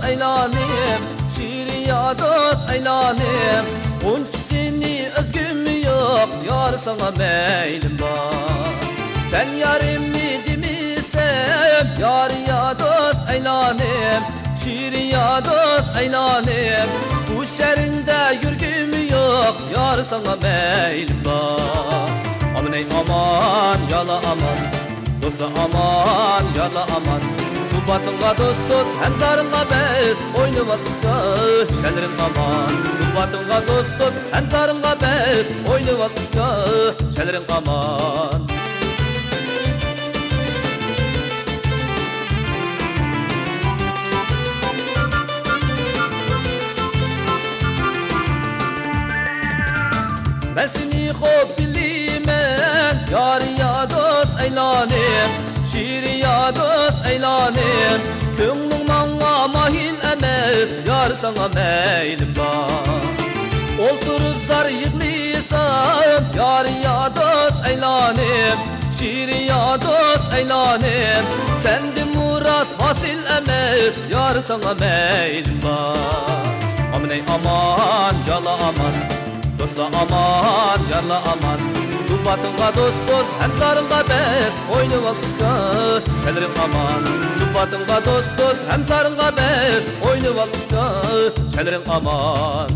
aylanım, şiir dost aylanım. Unç seni özgüm yok, yar sana meylim var. Sen yarimni demişsen, yar dost aylanım, şiir dost aylanım. Bu şerinde yürgüm yok, yar sana meylim var. Aman ey aman, yala aman, dosta aman, yala aman. Subatınga dost dost, hem zarınga bez, oynu vakıtta, şenlerin aman. Subatınga dost dost, hem zarınga bez, oynu vakıtta, şenlerin aman. Ben seni hop bilimen, yar ya dost aylanım, şiir ya dost aylanım. Könlüm bana mahil emez, yar sana meylim var. Oturup zar yıklıysam, yar ya dost aylanım, şiir ya dost aylanım. Sende muras hasil emez, yar sana meylim var. Aman ey aman, yala aman, dosta aman, yarla aman. Subatınga dost dost, hem zarınga bez, oynu vakıtta, şenlerin aman. Subatınga dost dost, hem zarınga bez, oynu vakıtta, şenlerin aman.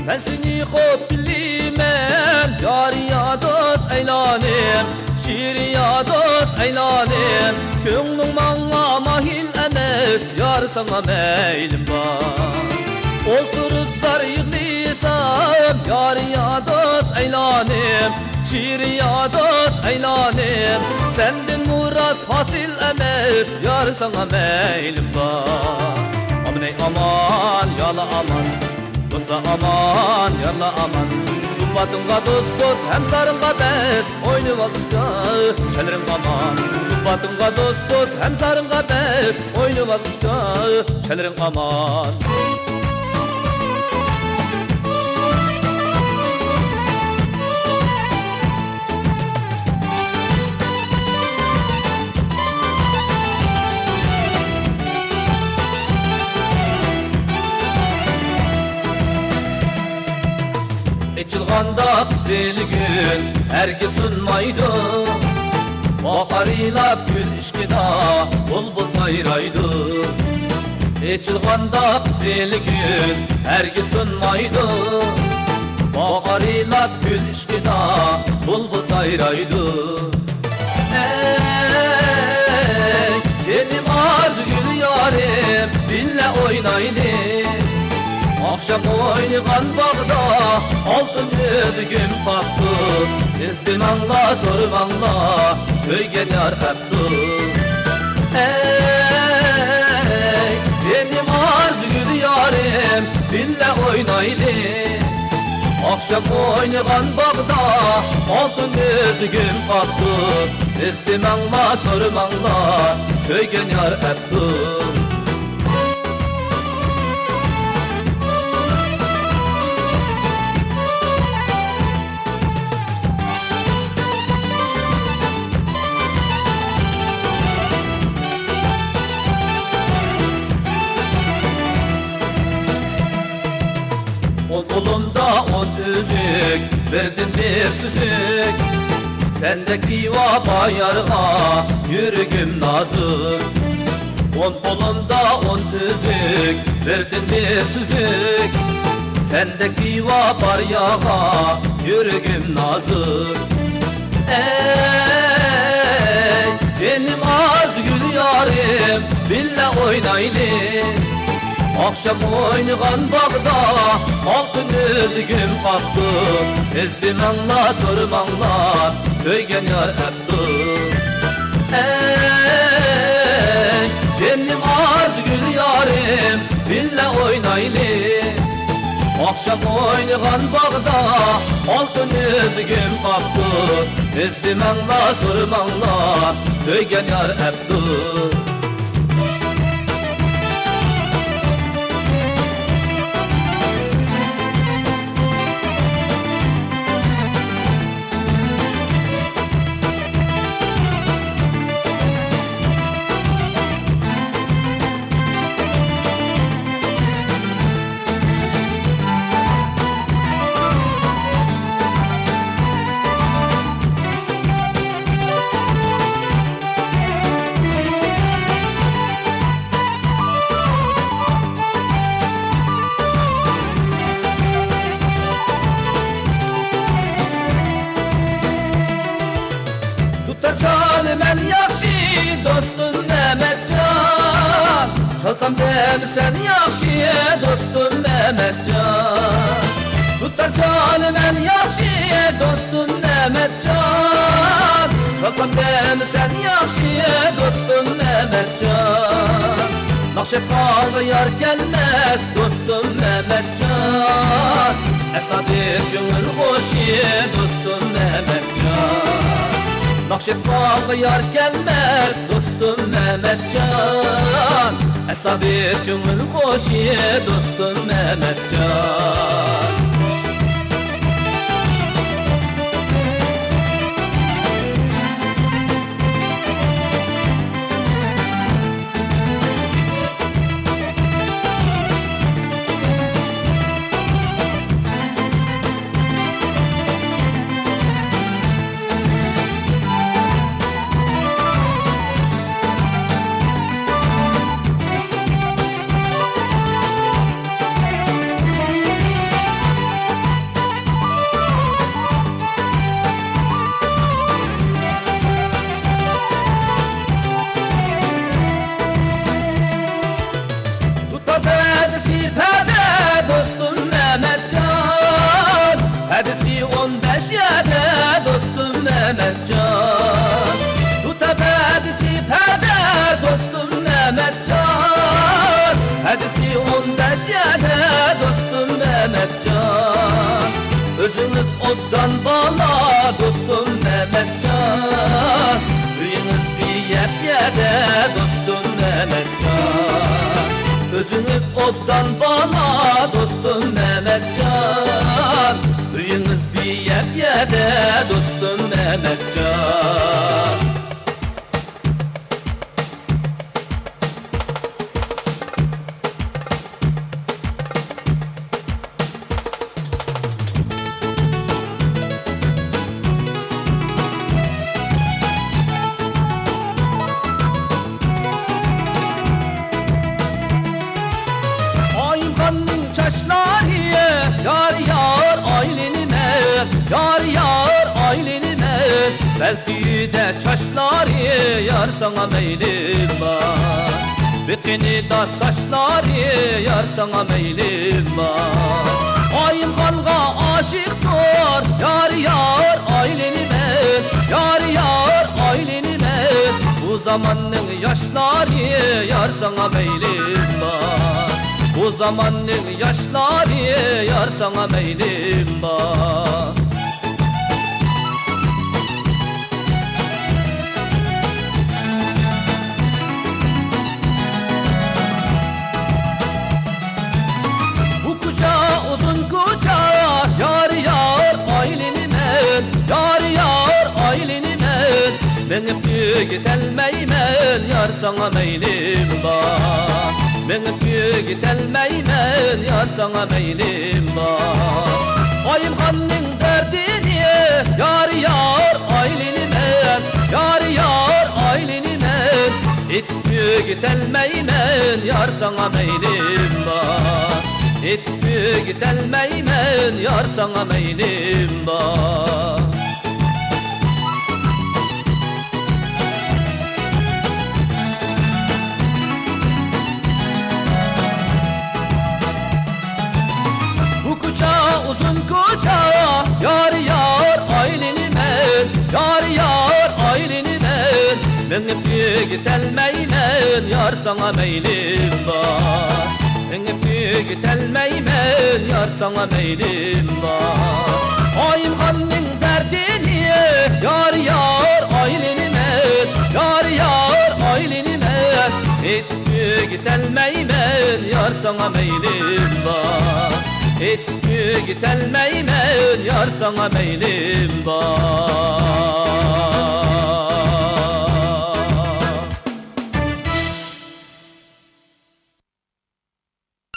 Ben seni hop bilimen, yar ya dost aylanım, şiir ya dost aylanım. Könlüm bana mahil emez, yar sana meylim var. Oturup zar yıklıysam, yar ya dost aylanım, şiir ya dost aylanım. Senden muras hasil emez, yar sana meylim var. Aman ey aman, yala aman, dosta aman, yarla aman. Subatınga dost dost, hem zarınga bez, oynu vakıtta, şenlerin aman. Subatınga dost dost, hem zarınga bez, oynu vakıtta, şenlerin aman. Çılganda güzel gün ergi sınmaydı. Bakarıyla gül işkida bulbul sayraydı. Çılganda güzel gün ergi sınmaydı. Bakarıyla gül işkida bulbul sayraydı. Ey benim az gül yarim, dinle oynaydı. Akşam oynayan bağda altın özgüm baktı. İstim anla, sorum anla, söygen yar attı. Ey benim arzgül yarim, dinle oynaydı. Akşam oynayan bağda altın özgüm baktı. İstim anla, sorum anla, söygen yar attı. Kolumda on üzük, verdim bir süzük. Sendeki vaba yarığa, yürügüm nazır. Kolumda on üzük, verdim bir süzük. Sendeki vaba yağa, yürügüm nazır. Ey benim az gül yarim, bille oynaylı. Akşam oynayan bağda altın üzgüm kaptı. Ezdim anla sorum anla söygen yar yaptı. Ey cennim az gül yarim bille oynaylı. Akşam oynayan bağda altın üzgüm kaptı. Ezdim anla sorum anla söygen yar yaptı. Men yaxshi dostum Mehmetcan, çalsam ben sen yaxshi dostum Mehmetcan. Tutar canım men yaxshi dostum Mehmetcan, çalsam ben sen yaxshi dostum Mehmetcan. Nakşet kaldı yar gelmez dostum Mehmetcan, esna bir gönül hoşi dostum Mehmetcan. Nakşetbağ yar gelmez dostum Mehmetcan, esna bir gönül hoşi dostum Mehmetcan. Hadisi 15 yerde dostum Mehmetcan. Tut hadisi perde dostum Mehmetcan. Hadisi 15 yerde dostum Mehmetcan. Özünüz oddan bala dostum Mehmetcan. Büyünüz bir yerde dostum Mehmetcan. Özünüz oddan bala dostum Mehmetcan. Büyünüz bir yerde dostum Mehmetcan. Ayhan'ın çaşları yar yar ailenime, yar yar ailenime. Belki de çaşları yar sana meylim var. Bütünü da saçları yar sana meylim var. Ayhan'a aşıktır yar yar ailenime, yar yar ailenime. Bu zamanın yaşları yar sana meylim var. Bu zamanın yaşları yar sana meylim var. Bu kuca uzun kuca yar yar ailenime, yar yar ailenime. Benim büyük elmeymen yar sana meylim var. Benim büyük elmeymen yar sana meylim var. Ayhan'ın derdini yar yar ailenime, yar yar ailenime. Et büyük elmeymen yar sana meylim var. Et büyük elmeymen yar sana meylim var. Minip gitelmeymen yar sana meylim var. Minip gitelmeymen yar sana meylim var. Ayılganın derdini yar yar aylinime, yar yar aylinime. Etki gitelmeymen yar sana meylim var. Etki gitelmeymen yar sana meylim var.